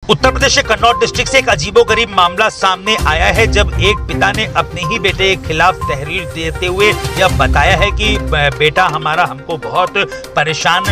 उत्तर प्रदेश के कन्नौज डिस्ट्रिक्ट से एक अजीबोगरीब मामला सामने आया है, जब एक पिता ने अपने ही बेटे के खिलाफ तहरीर देते हुए यह बताया है कि बेटा हमारा हमको बहुत परेशान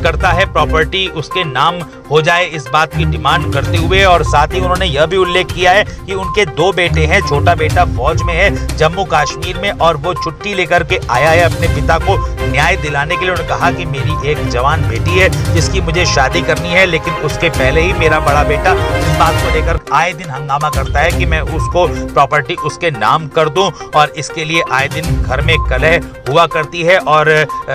करता है, प्रॉपर्टी उसके नाम हो जाए, इस बात की डिमांड करते हुए। और साथ ही उन्होंने यह भी उल्लेख किया है कि उनके 2 बेटे हैं, छोटा बेटा फौज में है जम्मू कश्मीर में और वो छुट्टी लेकर के आया है अपने पिता को न्याय दिलाने के लिए। उन्होंने कहा कि मेरी एक जवान बेटी है जिसकी मुझे शादी करनी है, लेकिन उसके पहले ही मेरा बड़ा बेटा इस बात को लेकर आए दिन हंगामा करता है कि मैं उसको प्रॉपर्टी उसके नाम कर दूं, और इसके लिए आए दिन घर में कलह हुआ करती है और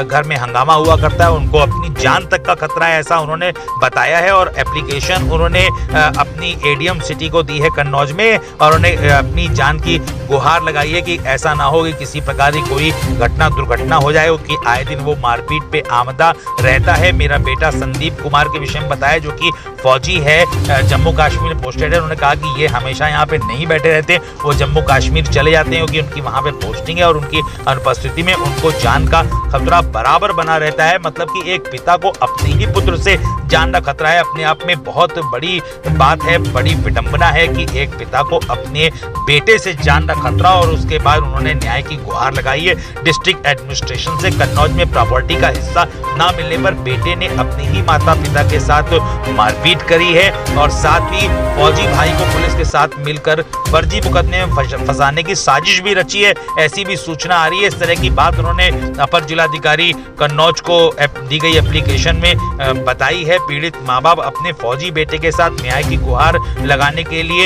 घर में हंगामा हुआ करता है। उनको अपनी जान तक का खतरा है, ऐसा उन्होंने बताया है। और एप्लीकेशन उन्होंने अपनी एडीएम सिटी को दी है कन्नौज में, और उन्हें अपनी जान की गुहार लगाई है कि ऐसा ना हो कि किसी प्रकार की कोई दुर्घटना हो जाए, कि आए दिन वो मारपीट पे आमदा रहता है। मेरा बेटा संदीप कुमार के विषय में बताया, जो कि फौजी है, जम्मू कश्मीर में पोस्टेड है। उन्होंने कहा कि ये हमेशा यहाँ पे नहीं बैठे रहते, वो जम्मू कश्मीर चले जाते हैं क्योंकि उनकी वहाँ पे पोस्टिंग है और उनकी अनुपस्थिति में उनको जान का खतरा बराबर बना रहता है। मतलब कि एक पिता को अपने ही पुत्र से जान का खतरा है, अपने आप में बहुत बड़ी बात है, बड़ी विडंबना है कि एक पिता को अपने बेटे से जान का खतरा। और उसके बाद उन्होंने न्याय की गुहार लगाई है डिस्ट्रिक्ट एडमिनिस्ट्रेशन से। कन्नौज में प्रॉपर्टी का हिस्सा ना मिलने पर बेटे ने अपने ही माता पिता के साथ मारपीट करी है, और साथ ही फौजी भाई को पुलिस के साथ मिलकर फर्जी मुकदमे में फंसाने की साजिश भी रची है, ऐसी भी सूचना आ रही है। इस तरह की बात उन्होंने अपर जिलाधिकारी कन्नौज को दी गई एप्लीकेशन में बताई है। पीड़ित माँ बाप अपने फौजी बेटे के साथ न्याय की गुहार लगाने के लिए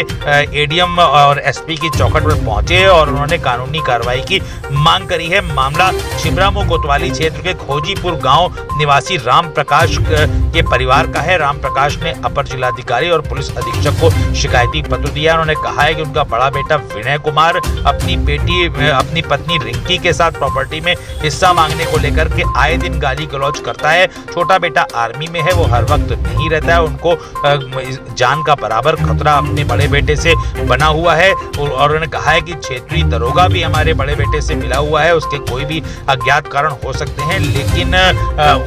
एडीएम और एसपी की चौखट पर पहुंचे और उन्होंने कानूनी कार्रवाई की मांग करी है। मामला छिबरामऊ कोतवाली क्षेत्र के खोजीपुर गांव निवासी राम प्रकाश के परिवार का है। राम प्रकाश ने अपर जिलाधिकारी और पुलिस अधीक्षक को शिकायती पत्र दिया। उन्होंने कहा है कि उनका बड़ा बेटा विनय कुमार अपनी पत्नी रिंकी के साथ प्रॉपर्टी में हिस्सा मांगने को लेकर के आए दिन गाली गलौज करता है। छोटा बेटा आर्मी में है, वो हर वक्त नहीं रहता है, उनको जान का बराबर खतरा अपने बड़े बेटे से बना हुआ है। और उन्होंने कहा है कि क्षेत्रीय दरोगा भी हमारे बड़े बेटे से मिला हुआ है, उसके कोई भी अज्ञात कारण हो सकते हैं, लेकिन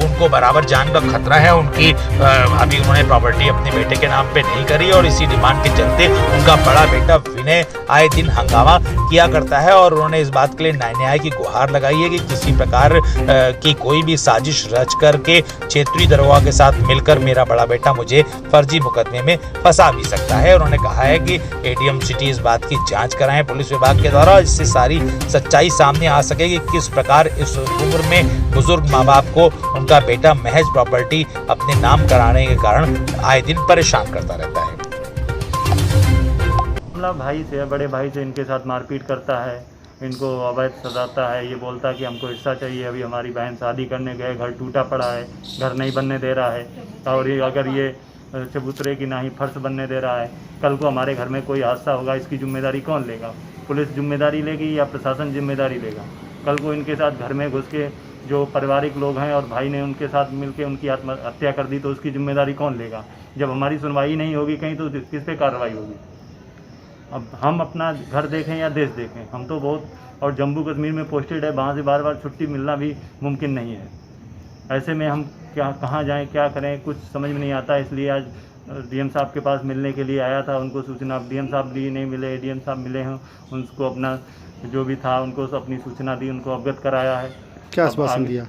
उनको बराबर जान का खतरा है। उनकी अभी उन्होंने प्रॉपर्टी अपने बेटे के नाम पे नहीं करी और इसी डिमांड के चलते उनका बड़ा बेटा विनय आए दिन हंगामा किया करता है। और उन्होंने इस बात के लिए न्याय की गुहार लगाई है कि किसी प्रकार की कोई भी साजिश रच करके क्षेत्रीय दरोगा के साथ मिलकर मेरा बड़ा बेटा मुझे फर्जी मुकदमे में फंसा भी सकता है। उन्होंने कहा है कि एडीएम सिटी इस बात की जांच कराएं पुलिस विभाग के द्वारा, जिससे सारी सच्चाई सामने आ सके कि किस प्रकार इस उम्र में बुजुर्ग माँ बाप को उनका बेटा महज प्रॉपर्टी अपने नाम कराने के कारण आए दिन परेशान करता रहता है। भाई से, बड़े भाई से इनके साथ मारपीट करता है, इनको अवैध सजाता है, ये बोलता है कि हमको हिस्सा चाहिए। अभी हमारी बहन शादी करने गए, घर टूटा पड़ा है, घर नहीं बनने दे रहा है, और ये अगर ये चबूतरे की ना ही फर्श बनने दे रहा है, कल को हमारे घर में कोई हादसा होगा, इसकी जिम्मेदारी कौन लेगा? पुलिस जिम्मेदारी लेगी या प्रशासन जिम्मेदारी लेगा? कल को इनके साथ घर में घुस के जो पारिवारिक लोग हैं और भाई ने उनके साथ मिलकर उनकी आत्महत्या कर दी, तो उसकी जिम्मेदारी कौन लेगा? जब हमारी सुनवाई नहीं होगी कहीं, तो किस पे कार्रवाई होगी? अब हम अपना घर देखें या देश देखें, हम तो बहुत, और जम्मू कश्मीर में पोस्टेड है, वहाँ से बार बार छुट्टी मिलना भी मुमकिन नहीं है। ऐसे में हम कहाँ जाएं, क्या करें, कुछ समझ में नहीं आता। इसलिए आज डीएम साहब के पास मिलने के लिए आया था, उनको सूचना, डीएम साहब भी नहीं मिले, एडीएम साहब मिले हैं, उनको अपना जो भी था उनको अपनी सूचना दी, उनको अवगत कराया है। क्या आश्वासन दिया?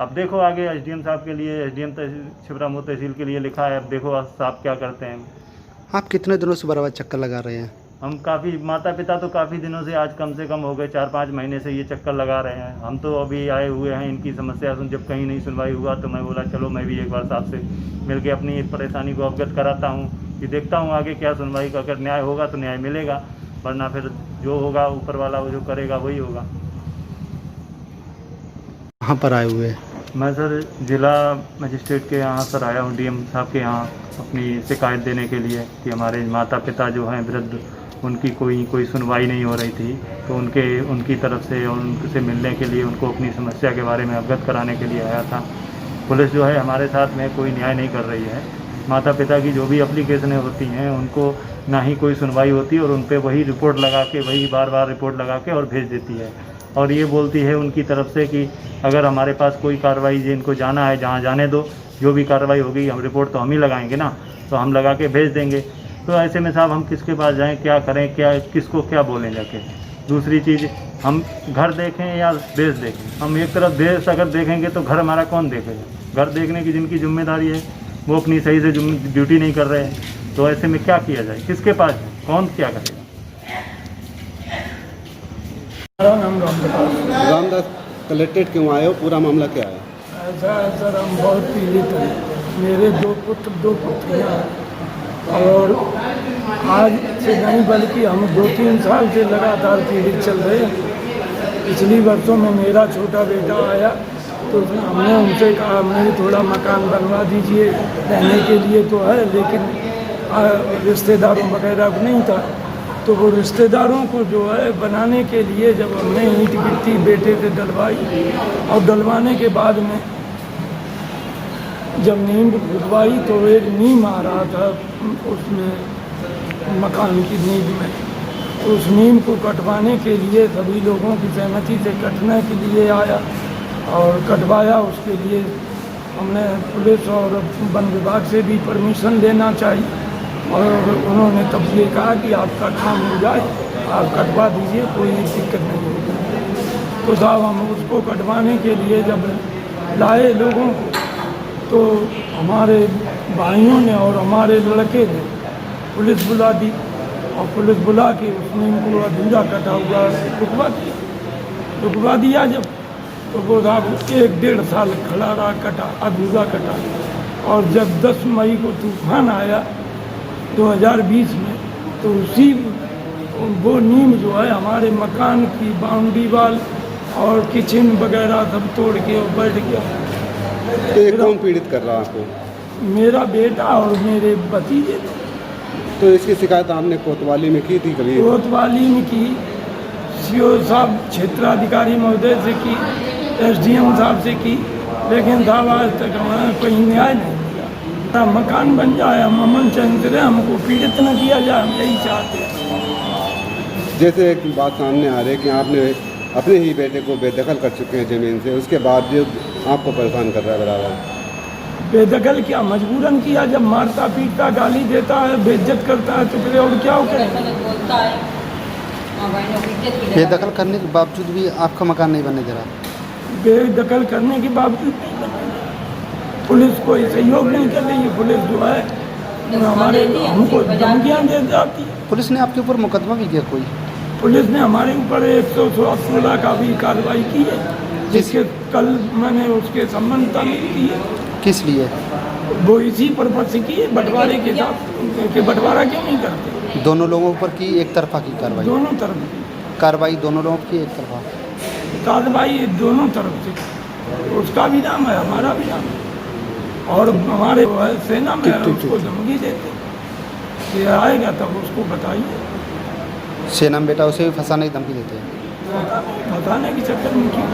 अब देखो आगे एसडीएम साहब के लिए, एसडीएम छिबरामऊ तहसील के लिए लिखा है, अब देखो साहब क्या करते हैं। आप कितने दिनों से बराबर चक्कर लगा रहे हैं? हम काफ़ी, माता पिता तो काफ़ी दिनों से, आज कम से कम हो गए 4-5 महीने से ये चक्कर लगा रहे हैं। हम तो अभी आए हुए हैं, इनकी समस्या सुन, जब कहीं नहीं सुनवाई हुआ तो मैं बोला चलो मैं भी एक बार साहब से मिलके अपनी परेशानी को अवगत कराता हूँ, कि देखता हूँ आगे क्या सुनवाई का, अगर न्याय होगा तो न्याय मिलेगा, वरना फिर जो होगा ऊपर वाला वो जो करेगा वही होगा। कहाँ पर आए हुए? मैं सर जिला मजिस्ट्रेट के यहाँ सर आया हूँ, डीएम साहब के यहाँ अपनी शिकायत देने के लिए कि हमारे माता पिता जो हैं वृद्ध, उनकी कोई सुनवाई नहीं हो रही थी, तो उनकी तरफ से और उनसे मिलने के लिए, उनको अपनी समस्या के बारे में अवगत कराने के लिए आया था। पुलिस जो है हमारे साथ में कोई न्याय नहीं कर रही है। माता पिता की जो भी एप्लीकेशनें होती हैं उनको ना ही कोई सुनवाई होती, और उन पर वही रिपोर्ट लगा के, वही बार बार रिपोर्ट लगा के और भेज देती है। और ये बोलती है उनकी तरफ से कि अगर हमारे पास कोई कार्रवाई, इनको जाना है जहाँ जाने दो, जो भी कार्रवाई होगी हम रिपोर्ट तो हम ही लगाएंगे ना, तो हम लगा के भेज देंगे। तो ऐसे में साहब हम किसके पास जाएं, क्या करें, क्या किसको क्या बोलें जाके। दूसरी चीज़, हम घर देखें या देश देखें। हम एक तरफ देश अगर देखेंगे तो घर हमारा कौन देखेगा। घर देखने की जिनकी जिम्मेदारी है वो अपनी सही से ड्यूटी नहीं कर रहे हैं। तो ऐसे में क्या किया जाए, किसके पास है, कौन क्या करेगा। मेरा नाम रामदास। रामदास, कलेक्ट्रेट क्यों आए हो, पूरा मामला क्या है? ऐसा है सर, हम बहुत पीड़ित हैं। मेरे दो पुत्रियाँ हैं और आज से नहीं बल्कि हम 2-3 साल से लगातार पीड़ित चल रहे हैं। पिछली वर्षों में मेरा छोटा बेटा आया तो हमने उनसे कहा हमें थोड़ा मकान बनवा दीजिए, रहने के लिए तो है, लेकिन रिश्तेदारों वगैरह को नहीं था। तो वो रिश्तेदारों को जो है बनाने के लिए जब हमने ईंट गिट्टी बेटे से डलवाई और डलवाने के बाद में जब नींव खुदवाई तो एक नीम आ रहा था उसमें मकान की नींव में। तो उस नीम को कटवाने के लिए सभी लोगों की सहमति से कटने के लिए आया और कटवाया। उसके लिए हमने पुलिस और वन विभाग से भी परमिशन लेना चाहिए और उन्होंने तब ये कहा कि आपका काम हो जाए, आप कटवा दीजिए, कोई दिक्कत नहीं होगी। तो साहब हम उसको कटवाने के लिए जब लाए लोगों को तो हमारे भाइयों ने और हमारे लड़के ने पुलिस बुला दी और पुलिस बुला के उसने इनको अधूरा कटा हुआ रुकवा दिया। जब तो वो साहब 1-1.5 साल खड़ा रहा, कटा अधूरा कटा। और जब 10 मई को तूफान आया 2020 में तो उसी वो नीम जो है हमारे मकान की बाउंड्री वाल और किचन वगैरह सब तोड़ के और बैठ गया। तो ये कौन पीड़ित कर रहा है आपको? मेरा बेटा और मेरे भतीजे। तो इसकी शिकायत आपने कोतवाली में की थी कभी? कोतवाली में की, सीओ साहब क्षेत्राधिकारी महोदय से की, SDM साहब से की, लेकिन साहब आज तक हमारा कोई न्याय नहीं मिला। मकान बन जाए, हम अमन चंद रहे, हमको पीड़ित न किया जाए, हम यही चाहते हैं। जैसे एक बात सामने आ रही है कि आपने अपने ही बेटे को बेदखल कर चुके हैं ज़मीन से, उसके बावजूद आपको परेशान कर रहा है बराबर। बेदखल क्या, मजबूरन किया। जब मारता पीटता, गाली देता है, बेइज्जत करता है तो फिर और क्या करें। बेदखल करने के बावजूद भी आपका मकान नहीं बनने दे रहा? बेदखल करने के बावजूद नहीं बने। पुलिस कोई सहयोग नहीं कर रही है। पुलिस जो है हमारे हमको धमकियाँ दे जाती है। पुलिस ने आपके ऊपर मुकदमा भी किया कोई? पुलिस ने हमारे ऊपर 116 का भी कार्रवाई की है, जिसके कल मैंने उसके संबंध में की है। किस लिए? वो इसी पर्पज से की है, बंटवारे के साथ कि बंटवारा क्यों नहीं करते। दोनों लोगों पर की एक तरफा की कार्रवाई? दोनों तरफ कार्रवाई दोनों लोगों की एक तरफा? कार्रवाई दोनों तरफ से। उसका भी नाम है, हमारा भी नाम है और हमारे वो है सेना में उसको धमकी देते कि आएगा तब उसको बताइए। सेना में बेटा उसे भी फंसाने की धमकी देते हैं? बताने के चक्कर में क्यों।